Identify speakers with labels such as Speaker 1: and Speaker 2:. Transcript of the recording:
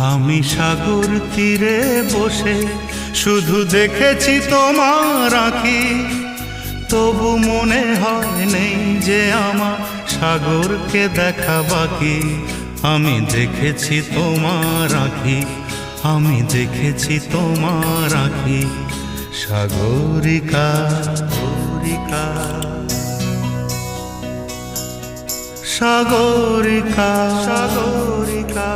Speaker 1: আমি সাগর তীরে বসে শুধু দেখেছি তোমার আঁখি, তবু মনে হয় নেই যে আমার সাগরকে দেখা বাকি। আমি দেখেছি তোমার আঁখি, আমি দেখেছি তোমার আঁখি, সাগরিকা সাগরিকা সাগরিকা সাগরিকা।